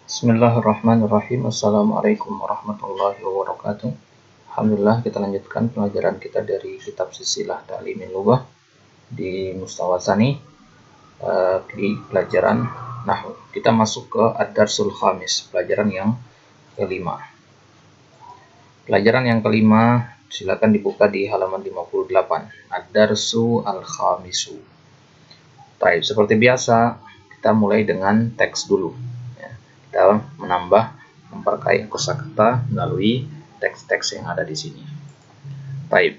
Bismillahirrahmanirrahim. Assalamualaikum warahmatullahi wabarakatuh. Alhamdulillah, kita lanjutkan pelajaran kita dari kitab Silsilah Ta'limin Lughah di Mustawa Tsani, di pelajaran Nahwu. Kita masuk ke Ad-Darsul Khamis, pelajaran yang kelima. Pelajaran yang kelima, silakan dibuka di halaman 58. Ad-Darsu Al-Khamisu. Baik, seperti biasa, kita mulai dengan teks dulu. Kita memperkaya kosakata melalui teks-teks yang ada di sini. Baik.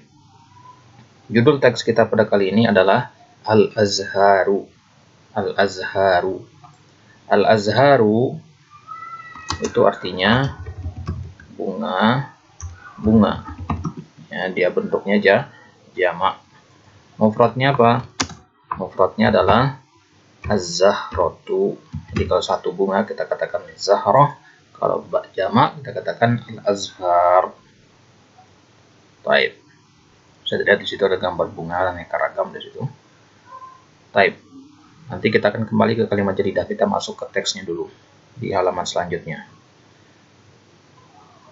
Judul teks kita pada kali ini adalah Al-Azharu. Al-Azharu. Al-Azharu itu artinya bunga. Ya, dia bentuknya jamak. Mufradnya apa? Mufradnya adalah Az-Zahratu. Jadi kalau satu bunga kita katakan Zahrah, kalau jamak kita katakan Al-Azhar. Baik. Bisa dilihat di situ ada gambar bunga dan aneka ragam di situ. Baik. Nanti kita akan kembali ke kalimat jadidah. Kita masuk ke teksnya dulu di halaman selanjutnya.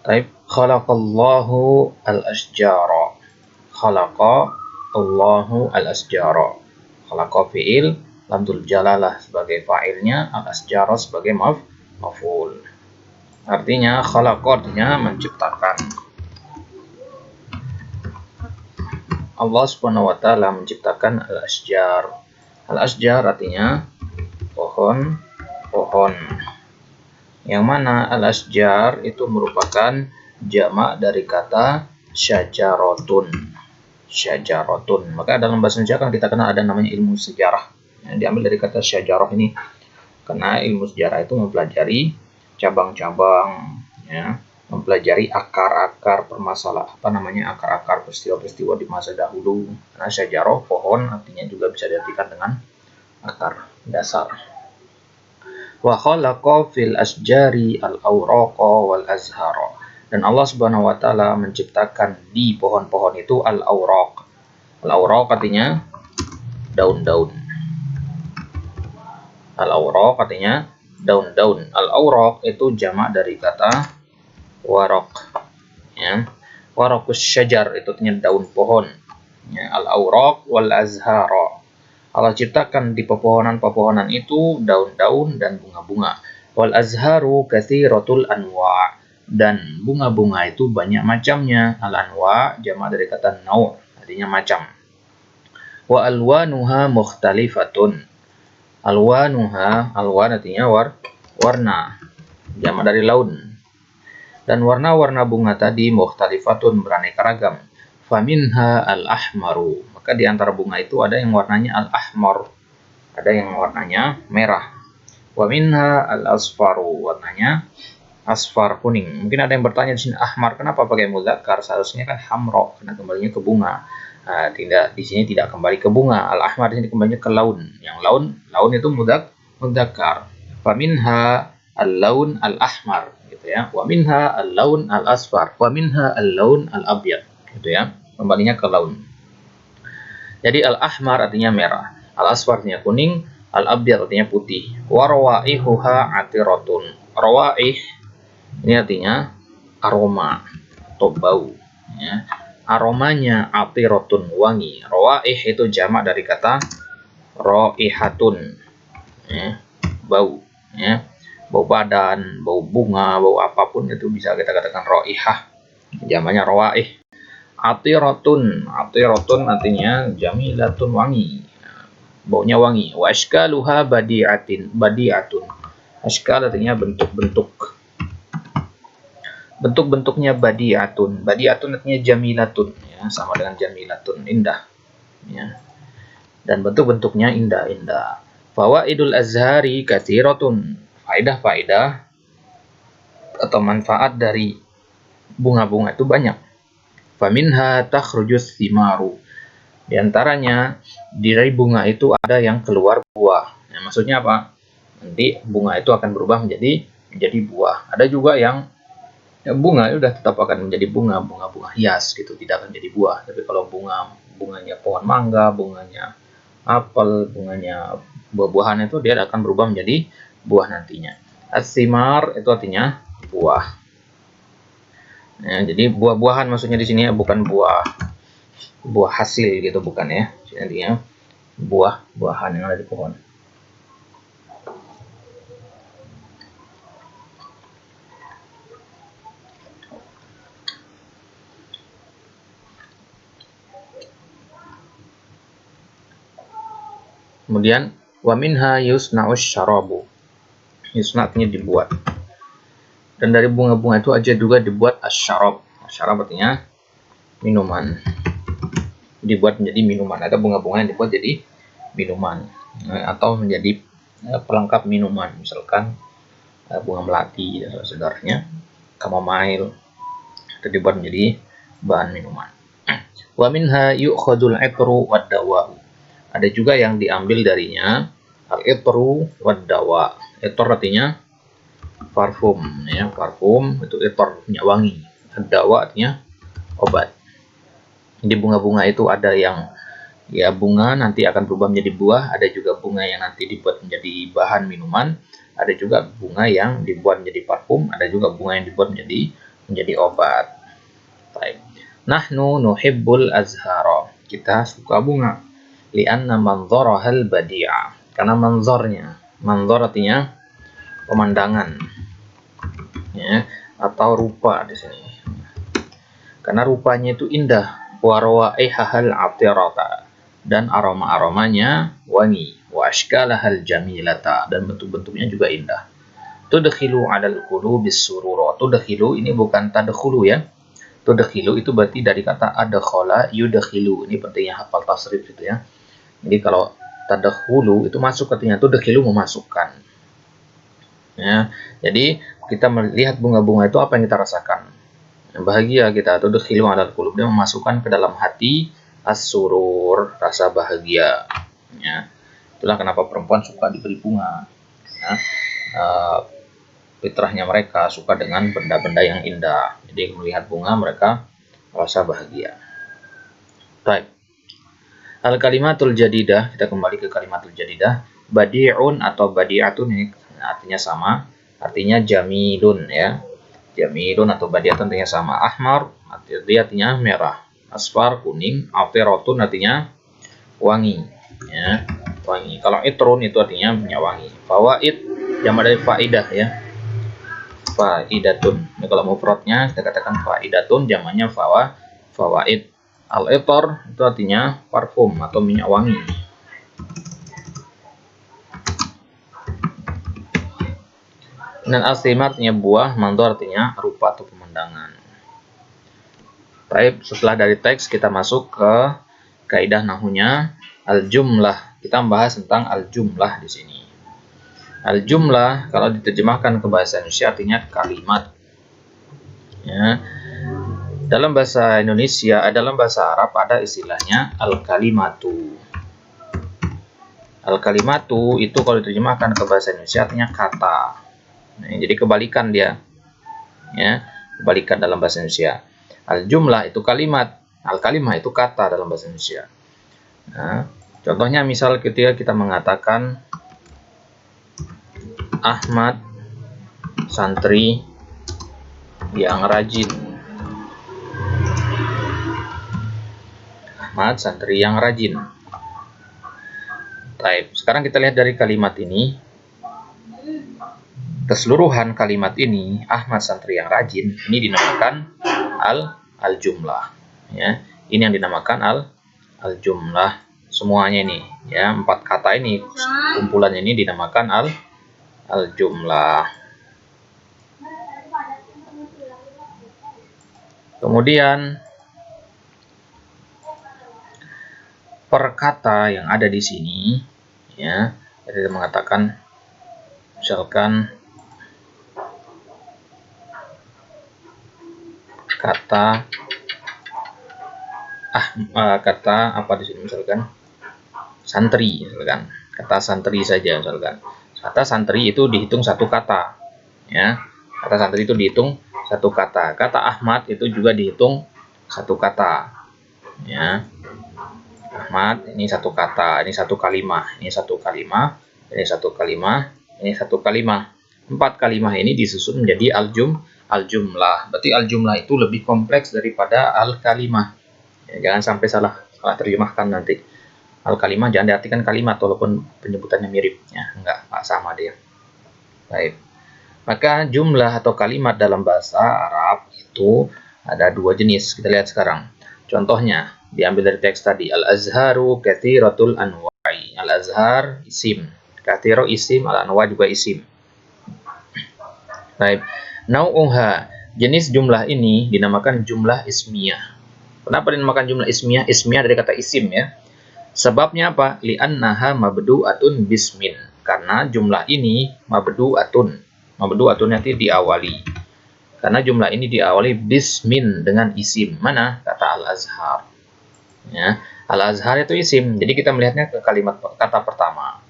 Baik. Khalaqallahu al-asjara. Khalaqallahu al-asjara. Khalaqa fi'il, lamdul jalalah sebagai fa'ilnya, al-asjara sebagai maf'ul. Artinya khalaqa artinya menciptakan. Allah Subhanahu wa taala menciptakan al-asjar. Al-asjar artinya pohon. Yang mana al-asjar itu merupakan jamak dari kata syajaratun. Maka dalam bahasa Indonesia kan kita kenal ada namanya ilmu sejarah. Yang diambil dari kata syajarah ini, karena ilmu sejarah itu mempelajari cabang-cabang, ya, mempelajari akar-akar permasalahan, akar-akar peristiwa-peristiwa di masa dahulu. Karena syajarah pohon artinya juga bisa diartikan dengan akar dasar. Wa khalaqa fil asjari al-awraqa wal azhara. Dan Allah Subhanahu wa taala menciptakan di pohon-pohon itu al-awraq. Al-awraq artinya daun-daun. Al-awraq artinya daun-daun. Al-awraq itu jamak dari kata waraq. Ya. Waraqus syajar itu artinya daun pohon. Ya. Al-awraq wal azhara. Allah ciptakan di pepohonan-pepohonan itu daun-daun dan bunga-bunga. Wal azharu katsiratul anwa'. Dan bunga-bunga itu banyak macamnya. Al-anwa' jamak dari kata naw', artinya macam. Wa alwanuha mukhtalifatun. Alwanuha, alwan artinya warna, jamak dari laun. Dan warna-warna bunga tadi mukhtalifatun, beraneka ragam. Faminha al-ahmaru. Maka di antara bunga itu ada yang warnanya al-ahmar, ada yang warnanya merah. Wa minha al-asfaru, warnanya asfar, kuning. Mungkin ada yang bertanya di sini, ahmar kenapa pakai mudzakkar? Seharusnya kan hamra, karena kembalinya ke bunga. Tidak, di sini tidak kembali ke bunga. Al-ahmar di sini kembalinya ke laun. Yang laun itu mudzakkar. Fa minha al-laun al-ahmar, gitu ya. Wa minha al-laun al-asfar. Wa minha al-laun al-abyad, gitu ya. Kembalinya ke laun. Jadi al-ahmar artinya merah, al-asfar artinya kuning, al-abyad artinya putih. Wa rawaihuha atiratun. Rawaih ini artinya aroma atau bau, ya. Aromanya atiratun, wangi. Rawaih itu jamak dari kata raihatun, ya, bau, ya. Bau badan, bau bunga, bau apapun itu bisa kita katakan raihah. Jamaknya rawaih. Atiratun artinya jamilatun, wangi. Baunya wangi. Wa ashkaluha badi'atun. Ashkal artinya bentuk-bentuk. Bentuk-bentuknya badi'atun. Badi'atun artinya jamilatun, ya, sama dengan jamilatun, indah, ya. Dan bentuk-bentuknya indah-indah. Fawaidul azhari katsiratun. Faedah-faedah atau manfaat dari bunga-bunga itu banyak. Faminha takhrujus thimaru. Di antaranya dari bunga itu ada yang keluar buah. Nah, maksudnya apa? Nanti bunga itu akan berubah menjadi buah. Ada juga yang bunga udah tetap akan menjadi bunga hias gitu, tidak akan jadi buah. Tapi kalau bunganya pohon mangga, bunganya apel, bunganya buah-buahan itu dia akan berubah menjadi buah nantinya. As-simar itu artinya buah. Ya, jadi buah-buahan maksudnya di sini ya, bukan buah hasil gitu, bukan ya. Jadi buah-buahan yang ada di pohon. Kemudian wa minha yusna'us syarabu. Yusna artinya dibuat. Dan dari bunga-bunga itu aja juga dibuat asyarab. Asyarab artinya minuman. Dibuat menjadi minuman. Ada bunga-bunga yang dibuat jadi minuman atau menjadi pelengkap minuman, misalkan bunga melati dan saudaranya, chamomile, itu dibuat menjadi bahan minuman. Wa minha yu'khadul 'itru wad dawa. Ada juga yang diambil darinya al-'itru wad dawa. Itr artinya parfum ya, parfum itu itr, minyak wangi. Ad-dawa artinya obat. Di bunga-bunga itu ada yang ya bunga nanti akan berubah menjadi buah, ada juga bunga yang nanti dibuat menjadi bahan minuman, ada juga bunga yang dibuat menjadi parfum, ada juga bunga yang dibuat menjadi obat. Baik. Nahnu nuhibbul azhara. Kita suka bunga. Li'anna manzarahal badi'a. Karena manzornya. Manzor artinya pemandangan. Ya, atau rupa di sini. Karena rupanya itu indah. Wa rawaihahal 'atirata. Dan aroma-aromanya wangi. Wa ashkalahal jamilata. Dan bentuk-bentuknya juga indah. Tudkhilu 'alal qulubis surura. Tudkhilu ini bukan tadkhulu ya. Tudkhilu itu berarti dari kata adkhala yudkhilu. Ini pentingnya hafal tasrif gitu ya. Jadi kalau tadkhulu itu masuk, artinya tudkhilu memasukkan. Ya, jadi kita melihat bunga-bunga itu apa yang kita rasakan? Bahagia kita. Tudkhilu 'alal qulub, dia memasukkan ke dalam hati as-surur, rasa bahagia. Ya. Itulah kenapa perempuan suka diberi bunga. Ya. Fitrahnya mereka suka dengan benda-benda yang indah. Jadi melihat bunga mereka merasa bahagia. Baik. Al-kalimatul jadidah, kita kembali ke kalimatul jadidah. Badi'un atau badi'atun ini artinya sama, artinya jamilun ya. Jamilun atau badi'atun artinya sama. Ahmar artinya merah, asfar kuning, atirotun artinya wangi ya, wangi. Kalau itrun itu artinya minyak wangi. Fawaid jamak dari faidah ya. Faidatun. Nah, kalau mufradnya kita katakan faidatun, jamaknya fawaid. Al-itar itu artinya parfum atau minyak wangi. Dan as-simar artinya buah, manzar artinya rupa atau pemandangan. Baik, setelah dari teks kita masuk ke kaidah nahunya al-jumlah. Kita membahas tentang al-jumlah di sini. Al-jumlah kalau diterjemahkan ke bahasa Indonesia artinya kalimat. Ya. Dalam bahasa Indonesia, dalam bahasa Arab ada istilahnya al-kalimatu. Al-kalimatu itu kalau diterjemahkan ke bahasa Indonesia artinya kata. Nah, jadi kebalikan dia. Ya, kebalikan dalam bahasa Indonesia. Al-jumlah itu kalimat, al-kalimah itu kata dalam bahasa Indonesia. Nah, contohnya misal ketika kita mengatakan Ahmad santri yang rajin. Ahmad santri yang rajin. Baik, sekarang kita lihat dari kalimat ini. Keseluruhan kalimat ini, Ahmad santri yang rajin, ini dinamakan al-jumlah. Ya, ini yang dinamakan al-jumlah. Semuanya ini, ya, 4 kata ini, kumpulannya ini dinamakan al-jumlah. Kemudian per kata yang ada di sini, ya, kita mengatakan misalkan kata apa di sini, misalkan santri, misalkan kata santri saja, misalkan kata santri itu dihitung satu kata, ya, kata santri itu dihitung satu kata. Kata Ahmad itu juga dihitung satu kata, ya. Ahmad ini satu kata, ini satu kalimah, ini satu kalimah, ini satu kalimah, ini satu kalimah. 4 kalimah ini disusun menjadi al-jumlah. Berarti al-jumlah itu lebih kompleks daripada al-kalimah. Ya, jangan sampai salah terjemahkan nanti. Al-kalimah jangan diartikan kalimat walaupun penyebutannya mirip. Ya, enggak sama dia. Baik. Maka jumlah atau kalimat dalam bahasa Arab itu ada 2 jenis. Kita lihat sekarang. Contohnya diambil dari teks tadi. Al-azharu katsiratul anwa'i. Al-azhar isim. Katsiro isim, al-anwa juga isim. Baik. Nau'uha, jenis jumlah ini dinamakan jumlah ismiyah. Kenapa dinamakan jumlah ismiyah? Ismiyah dari kata isim ya. Sebabnya apa? Li'annaha mabdu'atun bismin. Karena jumlah ini mabdu'atun. Mabdu'atun nanti diawali. Karena jumlah ini diawali bismin dengan isim. Mana? Kata al-azhar. Ya, al-azhar itu isim. Jadi kita melihatnya ke kalimat kata pertama.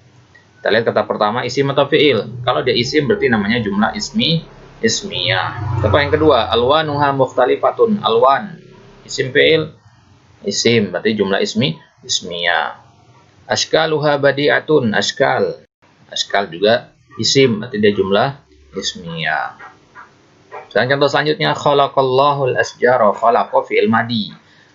Kita lihat kata pertama isim atau fi'il. Kalau dia isim berarti namanya jumlah ismiyah. Apa yang kedua? Alwanuha mukhtalifatun. Alwan isim fi'il, isim berarti jumlah ismiyah. Ashkaluha badi'atun. Ashkal juga isim berarti dia jumlah ismiyah. Dan contoh selanjutnya khalaqallahul asjara. Khalaqa fi'il madi.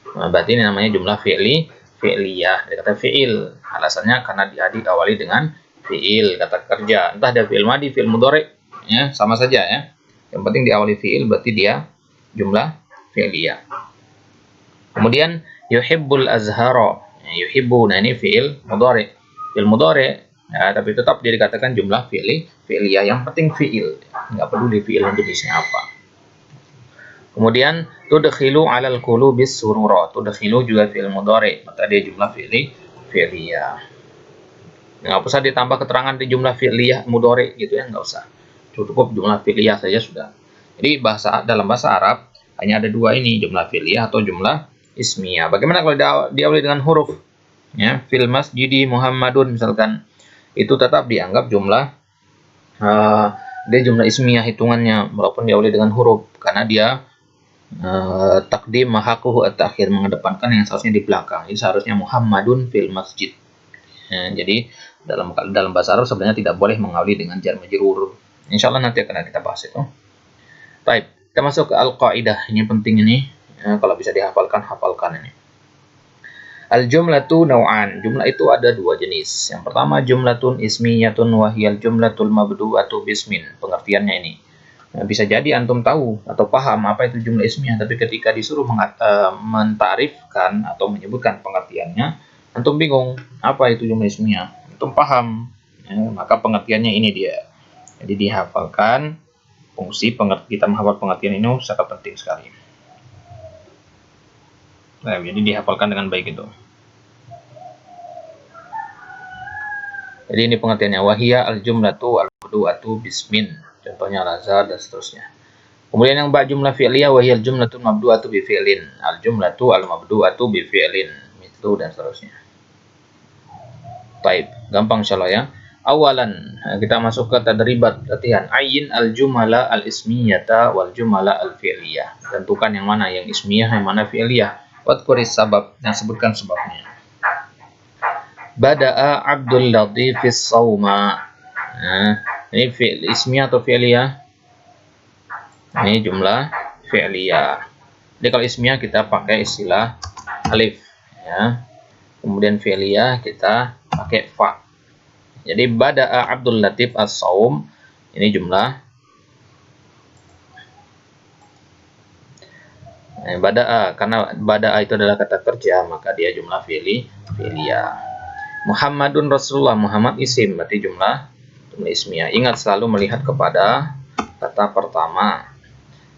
Berarti ini namanya jumlah fi'liyah. Dari kata fi'il. Alasannya karena dia diawali dengan fi'il, kata kerja. Entah ada fi'il madi, fi'il mudhari, ya, sama saja ya. Yang penting diawali fi'il berarti dia jumlah fi'liyah. Kemudian yuhibbul azhara. Yuhibbu, nah ini fi'il mudhari. Fi'il mudhari, ya, tapi tetap dia dikatakan jumlah fi'liyah. Yang penting fi'il. Enggak peduli fi'il jenisnya apa. Kemudian tudkhilu 'alal qulubis surura. Tudkhilu juga fi'il mudhari, maka dia jumlah fi'liyah. Nggak usah ditambah keterangan di jumlah fi'liyah mudhari gitu ya, nggak usah. Cukup jumlah fi'liyah saja sudah. Jadi dalam bahasa Arab hanya ada 2 ini, jumlah fi'liyah atau jumlah ismiyah. Bagaimana kalau diawali dengan huruf? Ya, fil masjidi Muhammadun misalkan, itu tetap dianggap jumlah dia jumlah ismiyah hitungannya walaupun diawali dengan huruf karena dia takdim mahaquhu at-ta'khir, mengedepankan yang seharusnya di belakang. Jadi seharusnya Muhammadun fil masjid. Ya, jadi dalam bahasa Arab sebenarnya tidak boleh mengawali dengan jar majrur. Insyaallah nanti akan kita bahas itu. Baik, kita masuk ke al-qaidah. Ini penting ini. Ya, kalau bisa dihafalkan, hafalkan ini. Al-jumlatu naw'an. Jumlah itu ada 2 jenis. Yang pertama jumlatun ismiyatun wa hiyal jumlatul mabdu'atu bismin. Pengertiannya ini. Nah, bisa jadi antum tahu atau paham apa itu jumlah ismiyah, tapi ketika disuruh mentarifkan atau menyebutkan pengertiannya, antum bingung apa itu jumlah ismiyah. Antum paham, ya, maka pengertiannya ini dia. Jadi dihafalkan. Fungsi kita menghafal pengertian ini sangat penting sekali. Nah, jadi dihafalkan dengan baik itu. Jadi ini pengertiannya, wahiyya al-jumlatu al-mabdu'atu bismin. Contohnya al-azhar dan seterusnya. Kemudian yang jumlah fi'liyah, wahiyya al-jumlatu al-mabdu'atu bi fi'lin. Al-jumlatu al-mabdu'atu bi fi'lin. Itu dan seterusnya. Baik, gampang insyaallah ya. Awalan, kita masuk ke tadribat latihan. Ayyin al-jumala al-ismiyata wal jumala al-fi'liyah. Tentukan yang mana yang ismiyah, yang mana fi'liyah. Wadkuris sabab, yang sebutkan sebabnya. Bada'a Abdul Latifis Sawma. Nah, ini fi'il ismiyah atau fi'liyah? Ini jumlah fi'liyah. Jadi kalau ismiyah kita pakai istilah alif, ya. Kemudian fi'liyah kita pakai fa. Jadi bada'a Abdul Latif as-Sawm, ini jumlah bada'a, karena bada'a itu adalah kata kerja, maka dia jumlah fi'liyah. Muhammadun Rasulullah, Muhammad isim, berarti jumlah ismiyah. Ingat selalu melihat kepada kata pertama.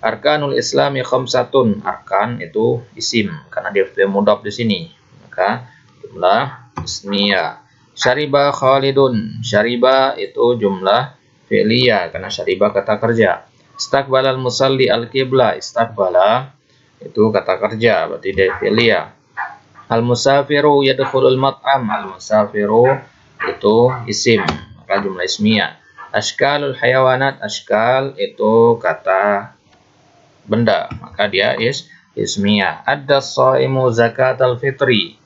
Arkanul Islami khamsatun, arkan itu isim karena dia mudhaf di sini, maka jumlah ismiyah. Syariba Khalidun, syariba itu jumlah fi'liyah karena syariba kata kerja. Istaqbalal musalli al-qibla, istaqbala itu kata kerja berarti dia fi'liyah. Al-musafiru yadkhulul mat'am, al-musafiru itu isim maka jumlah ismiyah. Ashkalul hayawanat, ashkal itu kata benda maka dia ismiyah. Ad-shaimu zakatal fitri,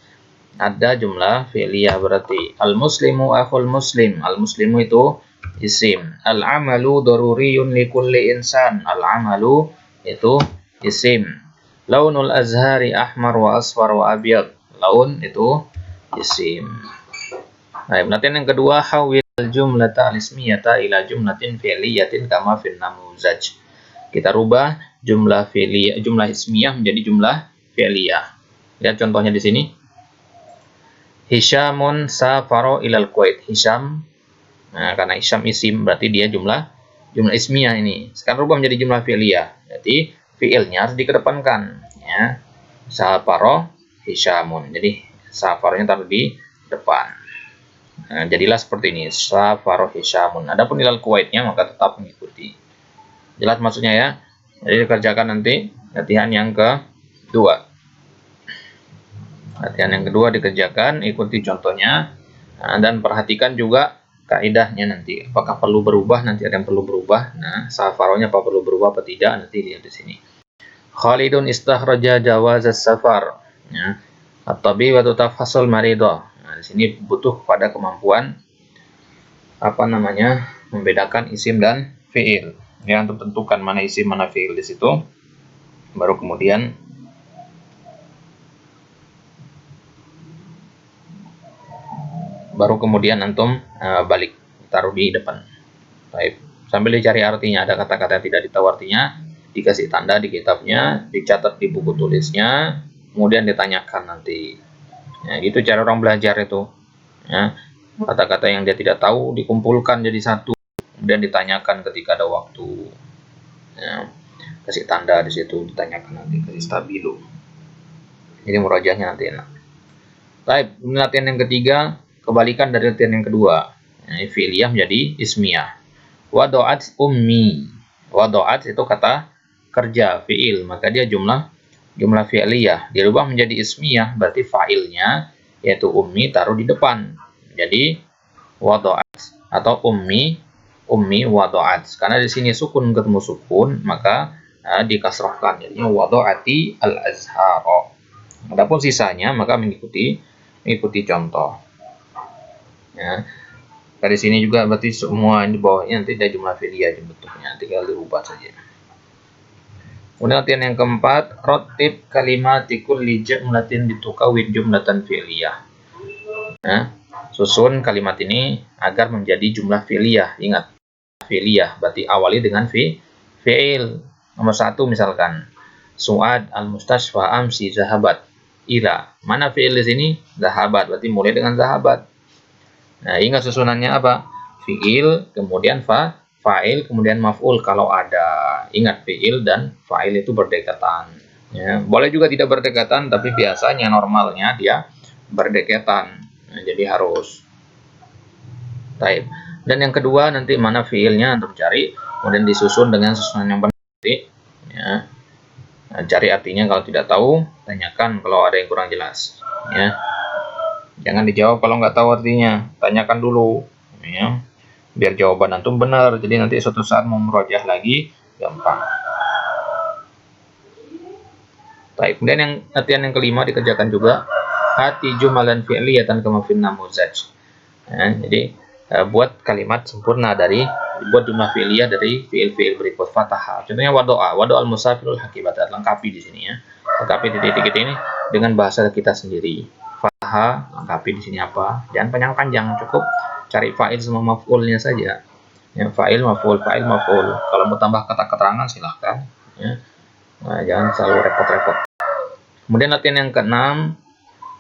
ada jumlah fi'liyah berarti. Al-muslimu akhul muslim, al-muslimu itu isim. Al-amalu daruriyun likulli insan. Al-amalu itu isim. Launul azhari ahmar wa asfar wa abyad. Laun itu isim. Nah, latihan yang kedua, hawil jumlata al-ismiyata ila jumlatin fi'liyatin kama fil namuzaj. Kita rubah jumlah fi'liyah, jumlah ismiyah menjadi jumlah fi'liyah. Lihat contohnya di sini. Hisyamun safaro ilal Kuwait. Hisyam, nah, karena Hisyam isim berarti dia jumlah ismiyah ini. Sekarang rubah menjadi jumlah fi'liyah. Jadi fi'ilnya harus dikedepankan, ya. Safaro Hisyamun. Jadi safaronya taruh di depan. Nah, jadilah seperti ini. Safaro Hisyamun. Adapun ilal Kuwaitnya maka tetap mengikuti. Jelas maksudnya ya. Jadi dikerjakan nanti latihan yang kedua. Latihan yang kedua dikerjakan, ikuti contohnya, dan perhatikan juga kaidahnya nanti. Apakah perlu berubah? Nanti ada yang perlu berubah. Nah, safaronya apa perlu berubah apa tidak? Nanti lihat di sini. Khalidun istakhraja jawaz as-safar. Ya. At-tabi wa tafhasul maridah. Nah, di sini butuh pada kemampuan membedakan isim dan fiil. Ya, untuk tentukan mana isim mana fiil di situ. Baru kemudian antum balik taruh di depan. Baik. Sambil dicari artinya, ada kata-kata yang tidak ditahu artinya, dikasih tanda di kitabnya, dicatat di buku tulisnya, kemudian ditanyakan nanti. Ya, gitu cara orang belajar itu. Ya, kata-kata yang dia tidak tahu dikumpulkan jadi satu, kemudian ditanyakan ketika ada waktu. Ya, kasih tanda di situ, ditanyakan nanti, kasih stabilo. Jadi murajaahnya nanti enak. Baik, latihan yang ketiga, kebalikan dari latihan yang kedua. Ini fi'liyah menjadi ismiyah. Wado'at ummi. Wado'at itu kata kerja, fi'il, maka dia jumlah fi'liyah. Dirubah menjadi ismiyah, berarti fa'ilnya yaitu ummi taruh di depan. Jadi wado'at atau ummi wado'at. Karena di sini sukun ketemu sukun, maka dikasrahkan. Jadinya wado'ati al-azharo. Adapun sisanya maka mengikuti contoh. Ya. Dari sini juga berarti semua di bawahnya nanti ada jumlah fi'liyah bentuknya, tinggal dirubah saja. Kemudian latihan yang keempat, rotib kalimatikul li jumlatin bitukawin jumlatan fi'liyah. Nah, susun kalimat ini agar menjadi jumlah fi'liyah. Ingat, fi'liyah berarti awali dengan fi'il. Nomor 1 misalkan, Su'ad al-mustashfa amsi zahabat ila. Mana fi'il di sini? Zahabat, berarti mulai dengan zahabat. Nah, ingat susunannya apa? Fi'il, kemudian fa'il, kemudian maf'ul kalau ada. Ingat, fi'il dan fa'il itu berdekatan. Ya, boleh juga tidak berdekatan, tapi biasanya normalnya dia berdekatan. Nah, jadi harus. Baik. Dan yang kedua nanti mana fi'ilnya untuk cari, kemudian disusun dengan susunan yang benar. Ya. Nah, cari artinya kalau tidak tahu, tanyakan kalau ada yang kurang jelas. Ya. Jangan dijawab kalau nggak tahu artinya, tanyakan dulu, ya, biar jawaban antum benar. Jadi nanti suatu saat mau merojah lagi gampang. Baik, kemudian yang latihan yang kelima dikerjakan juga hati jumalan fi'liyatan kama fin namuzaj. Ya, jadi buat kalimat sempurna buat jumlah fi'liyah dari fi'il berikut fathah. Contohnya wadoa al musafirul hakibat, lengkapi di sini ya. Lengkapi titik-titik ini dengan bahasa kita sendiri. Fathah, lengkapi di sini apa? Jangan panjang-panjang, cukup cari fa'il sama maf'ulnya saja. Ya, fa'il, maf'ul, fa'il, maf'ul. Kalau mau tambah kata keterangan silahkan. Ya. Nah, jangan selalu repot-repot. Kemudian latihan yang keenam,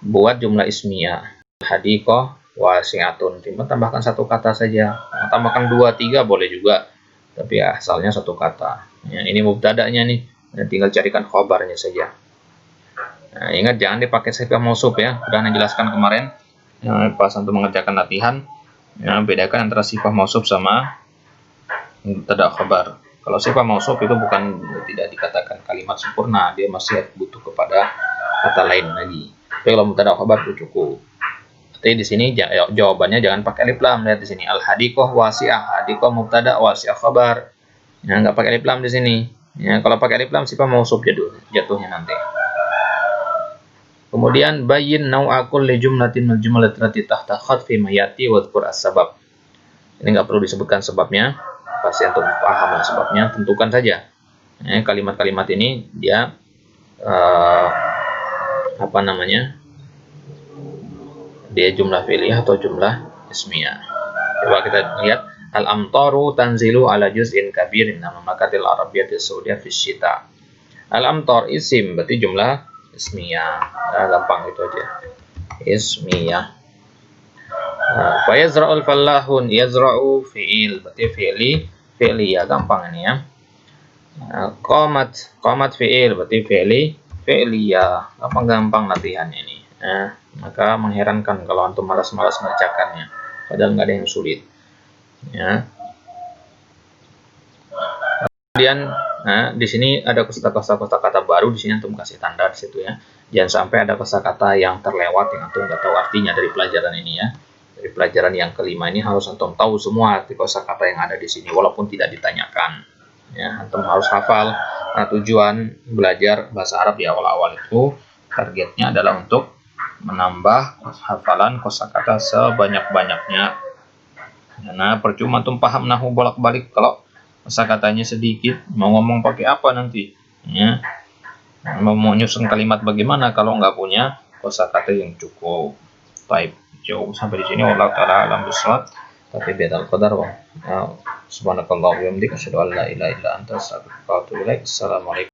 buat jumlah ismiyah. Hadiqah wasi'atun. Cuma tambahkan satu kata saja. Nah, tambahkan 2, 3 boleh juga. Tapi ya, asalnya satu kata. Ya, ini mubtada'nya nih. Ya, tinggal carikan khobarnya saja. Nah, ingat jangan dipakai sifat mausuf ya. Sudah dijelaskan kemarin pas untuk mengerjakan latihan. Ya, bedakan antara sifat mausuf sama mubtada khabar. Kalau sifat mausuf itu bukan tidak dikatakan kalimat sempurna, dia masih butuh kepada kata lain lagi. Tapi kalau mubtada khabar itu cukup. Tapi di sini jawabannya jangan pakai alif lam. Lihat di sini al-hadiqah wasi'ah. Hadiqah mubtada, wasi'ah khabar. Ya, nggak pakai alif lam di sini. Ya, kalau pakai alif lam sifat mausuf jatuhnya nanti. Kemudian bayin nau'akul li jumlatin min jumlati tahta khatfi mayati wa dzkur as-sabab. Ini nggak perlu disebutkan sebabnya, pasti antum paham lah sebabnya. Tentukan saja kalimat-kalimat ini dia apa namanya, dia jumlah fi'liyah atau jumlah ismiyah. Coba kita lihat, al-amtaru tanzilu ala juz'in kabirin min mamlakatil arabiyyati saudiyah fi syita. Al-amtar isim berarti jumlah ismiyah. Nah, gampang itu aja. Ismiyah. Fa yazra'ul fallahun, yazra'u fi'il berarti fi'li ya, gampang ini ya. Qamat fi'il berarti fi'li ya, gampang latihan ini. Maka mengherankan kalau antum malas-malas mengerjakannya, padahal nggak ada yang sulit ya. Kemudian di sini ada kosakata baru, di sini antum kasih tanda di situ ya. Jangan sampai ada kosakata yang terlewat yang antum nggak tahu artinya dari pelajaran ini ya. Dari pelajaran yang kelima ini harus antum tahu semua arti kosakata yang ada di sini walaupun tidak ditanyakan. Ya, antum harus hafal. Nah, tujuan belajar bahasa Arab di awal-awal itu targetnya adalah untuk menambah hafalan kosakata sebanyak-banyaknya. Nah, percuma antum paham nahu bolak-balik kalau kosakatanya sedikit, mau ngomong pakai apa nanti? Ya. Mau nyusun kalimat bagaimana kalau nggak punya kosakata yang cukup? Baik, jauh sampai di sini. Wallahu taala alam bisawab. Tapi bidal qadar wa subhanakallah wa bihamdika asyhadu an la ilaha illa anta astaghfiruka wa atubu ilaik. Assalamualaikum.